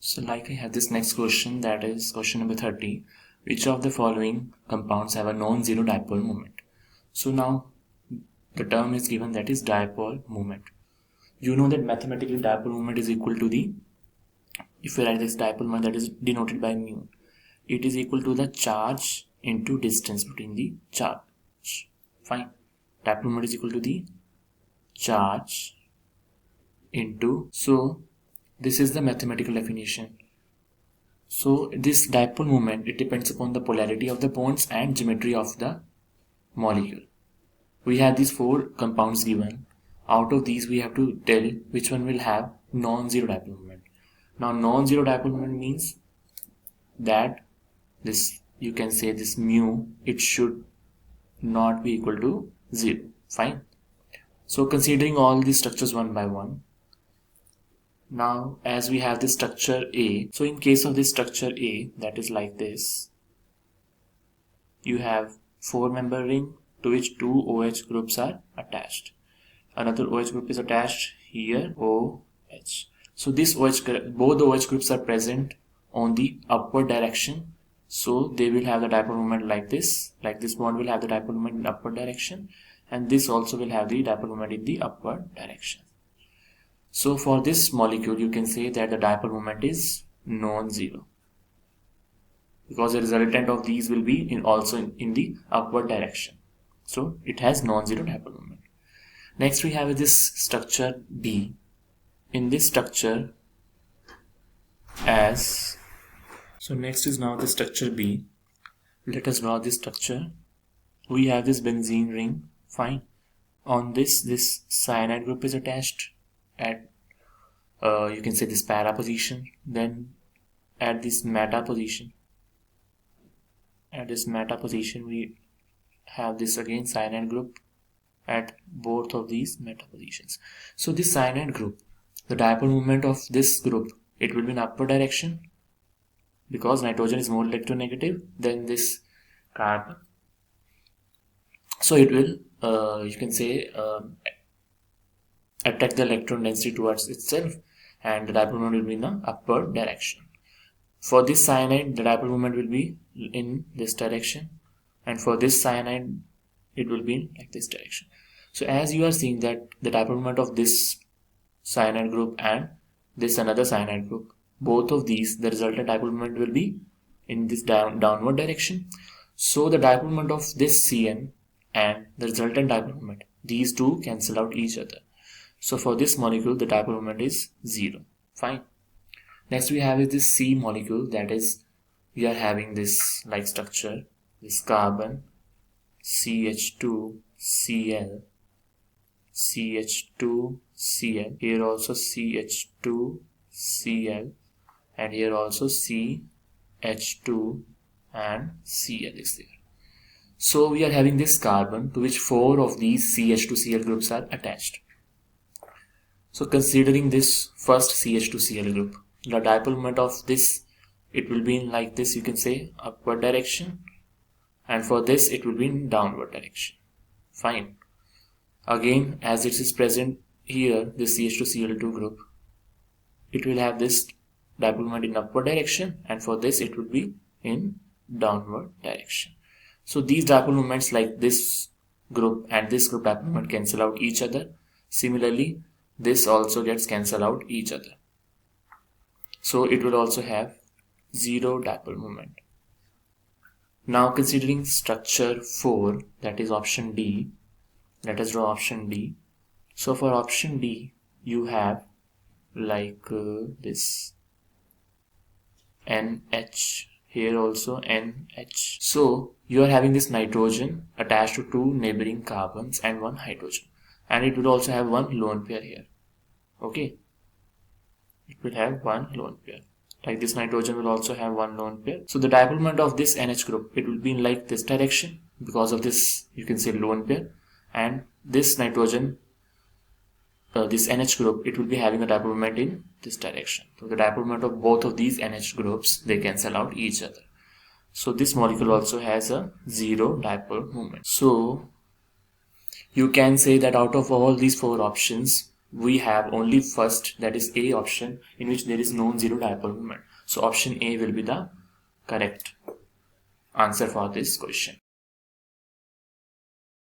So like I have this next question, that is question number 30. Which of the following compounds have a non-zero dipole moment? So now the term is given, that is dipole moment. You know that mathematically dipole moment is equal to the, if you write this dipole moment, that is denoted by mu, it is equal to the charge into distance between the charge. Fine. Dipole moment is equal to the charge into, so this is the mathematical definition. So this dipole moment, it depends upon the polarity of the bonds and geometry of the molecule. We have these four compounds given. Out of these we have to tell which one will have non-zero dipole moment. Now non-zero dipole moment means that this, you can say this mu, it should not be equal to 0. Fine. So considering all these structures one by one, now as we have this structure A, so in case of this structure A, that is like this, you have 4-member ring to which 2 OH groups are attached. Another OH group is attached here, OH. So this OH, both the OH groups are present on the upward direction, so they will have the dipole moment like this bond will have the dipole moment in upward direction, and this also will have the dipole moment in the upward direction. So for this molecule you can say that the dipole moment is non-zero, because the resultant of these will be also in the upward direction. So it has non-zero dipole moment. Next we have this structure B. In this structure, so next is now the structure B. Let us draw this structure. We have this benzene ring. Fine. On this cyanide group is attached at you can say this para position. Then at this meta position, we have this again cyanide group at both of these meta positions. So this cyanide group, the dipole moment of this group, it will be in upward direction because nitrogen is more electronegative than this carbon. So it will you can say attract the electron density towards itself, and the dipole moment will be in the upward direction. For this cyanide, the dipole moment will be in this direction, and for this cyanide it will be in like this direction. So as you are seeing that the dipole moment of this cyanide group and this another cyanide group, both of these, the resultant dipole moment will be in this downward direction. So the dipole moment of this CN and the resultant dipole moment, these two cancel out each other. So for this molecule the dipole moment is 0. Fine. Next we have is this C molecule, that is we are having this like structure, this carbon, CH2, Cl, CH2, Cl, here also CH2, Cl, and here also CH2 and Cl is there. So we are having this carbon to which 4 of these CH2Cl groups are attached. So considering this first CH2Cl group, the dipole moment of this, it will be in like this, you can say upward direction, and for this it will be in downward direction. Fine. Again, as it is present here, this CH2Cl2 group, it will have this dipole moment in upward direction, and for this it will be in downward direction. So these dipole moments like this group and this group dipole moment cancel out each other. Similarly, this also gets cancelled out each other. So it will also have 0 dipole moment. Now considering structure 4, that is option D, let us draw option D. So for option D, you have like this NH, here also NH. So you are having this nitrogen attached to 2 neighboring carbons and 1 hydrogen, and it will also have 1 lone pair here. Okay, it will have 1 lone pair. Like this nitrogen will also have 1 lone pair. So the dipole moment of this NH group, it will be in like this direction because of this, you can say lone pair, and this nitrogen, this NH group, it will be having a dipole moment in this direction. So the dipole moment of both of these NH groups, they cancel out each other. So this molecule also has a 0 dipole moment. So you can say that out of all these 4 options, we have only first, that is A option, in which there is non-zero dipole moment. So option A will be the correct answer for this question.